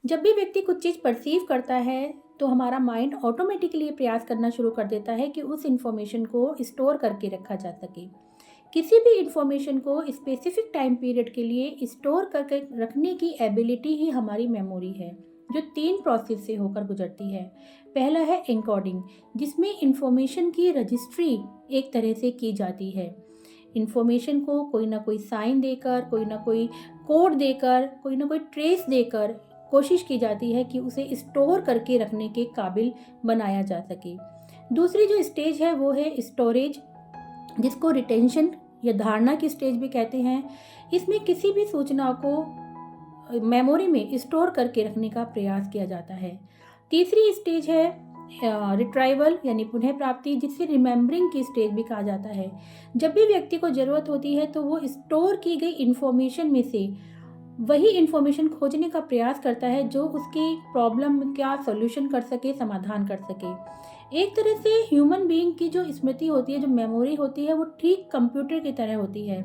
जब भी व्यक्ति कुछ चीज़ परसीव करता है तो हमारा माइंड ऑटोमेटिकली ये प्रयास करना शुरू कर देता है कि उस इन्फॉर्मेशन को स्टोर करके रखा जा सके। किसी भी इन्फॉर्मेशन को स्पेसिफिक टाइम पीरियड के लिए स्टोर करके रखने की एबिलिटी ही हमारी मेमोरी है, जो 3 प्रोसेस से होकर गुजरती है। पहला है एन्कोडिंग, जिसमें इन्फॉर्मेशन की रजिस्ट्री एक तरह से की जाती है। इन्फॉर्मेशन को कोई ना कोई साइन देकर, कोई ना कोई कोड देकर, कोई ना कोई ट्रेस देकर कोशिश की जाती है कि उसे स्टोर करके रखने के काबिल बनाया जा सके। दूसरी जो स्टेज है वो है स्टोरेज, जिसको रिटेंशन या धारणा की स्टेज भी कहते हैं। इसमें किसी भी सूचना को मेमोरी में स्टोर करके रखने का प्रयास किया जाता है। तीसरी स्टेज है रिट्राइवल यानी पुनः प्राप्ति, जिसे रिमेम्बरिंग की स्टेज भी कहा जाता है। जब भी व्यक्ति को ज़रूरत होती है तो वो स्टोर की गई इन्फॉर्मेशन में से वही इन्फॉर्मेशन खोजने का प्रयास करता है जो उसकी प्रॉब्लम का सॉल्यूशन कर सके, समाधान कर सके। एक तरह से ह्यूमन बीइंग की जो स्मृति होती है, जो मेमोरी होती है, वो ठीक कंप्यूटर की तरह होती है,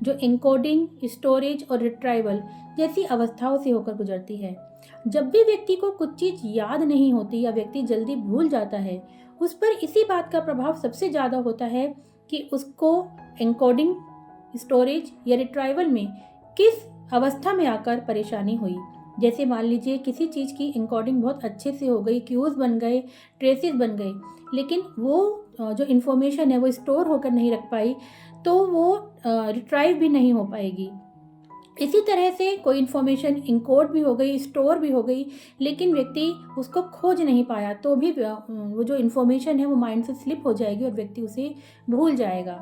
जो एन्कोडिंग, स्टोरेज और रिट्राइवल जैसी अवस्थाओं से होकर गुजरती है। जब भी व्यक्ति को कुछ चीज़ याद नहीं होती या व्यक्ति जल्दी भूल जाता है, उस पर इसी बात का प्रभाव सबसे ज़्यादा होता है कि उसको एन्कोडिंग, स्टोरेज या रिट्राइवल में किस अवस्था में आकर परेशानी हुई। जैसे मान लीजिए किसी चीज़ की एन्कोडिंग बहुत अच्छे से हो गई, क्यूज़ बन गए, ट्रेसेस बन गए, लेकिन वो जो इन्फॉर्मेशन है वो स्टोर होकर नहीं रख पाई, तो वो रिट्राइव भी नहीं हो पाएगी। इसी तरह से कोई इन्फॉर्मेशन इनकोड भी हो गई, स्टोर भी हो गई, लेकिन व्यक्ति उसको खोज नहीं पाया, तो भी वो जो इन्फॉर्मेशन है वो माइंड से स्लिप हो जाएगी और व्यक्ति उसे भूल जाएगा।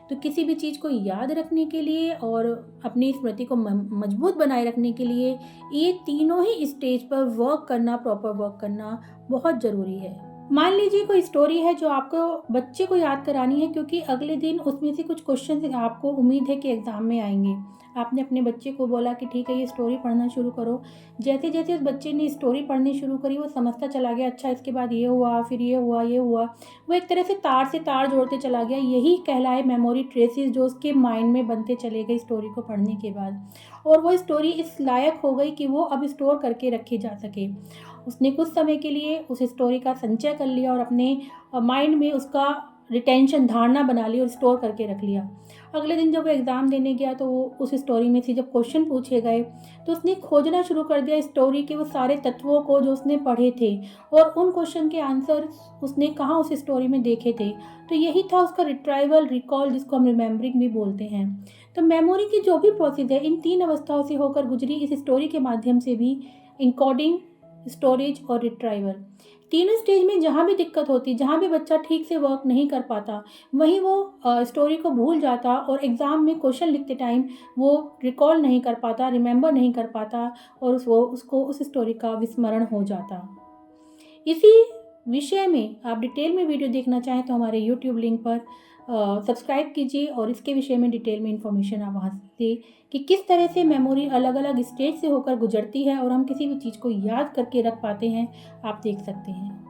तो किसी भी चीज़ को याद रखने के लिए और अपनी स्मृति को मजबूत बनाए रखने के लिए ये तीनों ही स्टेज पर वर्क करना, प्रॉपर वर्क करना बहुत ज़रूरी है। मान लीजिए कोई स्टोरी है जो आपको बच्चे को याद करानी है, क्योंकि अगले दिन उसमें से कुछ क्वेश्चन आपको उम्मीद है कि एग्ज़ाम में आएंगे। आपने अपने बच्चे को बोला कि ठीक है ये स्टोरी पढ़ना शुरू करो। जैसे जैसे उस बच्चे ने स्टोरी पढ़नी शुरू करी, वो समझता चला गया, अच्छा इसके बाद ये हुआ, फिर ये हुआ, ये हुआ। वो एक तरह से तार जोड़ते चला गया। यही कहलाए मेमोरी ट्रेसेस, जो उसके माइंड में बनते चले गए स्टोरी को पढ़ने के बाद। और वो स्टोरी इस लायक हो गई कि वो अब स्टोर करके रखी जा सके। उसने कुछ समय के लिए उस स्टोरी का संचय कर लिया और अपने माइंड में उसका रिटेंशन, धारणा बना ली और स्टोर करके रख लिया। अगले दिन जब वो एग्ज़ाम देने गया तो वो उस स्टोरी में से जब क्वेश्चन पूछे गए तो उसने खोजना शुरू कर दिया स्टोरी के वो सारे तत्वों को जो उसने पढ़े थे, और उन क्वेश्चन के आंसर उसने कहाँ उस स्टोरी में देखे थे। तो यही था उसका रिट्राइवल, रिकॉल, जिसको हम रिमेम्बरिंग भी बोलते हैं। तो मेमोरी की जो भी प्रोसेस है इन 3 अवस्थाओं से होकर गुजरी। इस स्टोरी के माध्यम से भी इनकोडिंग, स्टोरेज और रिट्राइवल, तीनों स्टेज में जहाँ भी दिक्कत होती, जहाँ भी बच्चा ठीक से वर्क नहीं कर पाता, वहीं वो स्टोरी को भूल जाता और एग्ज़ाम में क्वेश्चन लिखते टाइम वो रिकॉल नहीं कर पाता, रिमेंबर नहीं कर पाता, और उसको उस स्टोरी का विस्मरण हो जाता। इसी विषय में आप डिटेल में वीडियो देखना चाहें तो हमारे यूट्यूब लिंक पर सब्सक्राइब कीजिए और इसके विषय में डिटेल में इंफॉर्मेशन आप वहाँ से कि किस तरह से मेमोरी अलग अलग स्टेज से होकर गुजरती है और हम किसी भी चीज़ को याद करके रख पाते हैं, आप देख सकते हैं।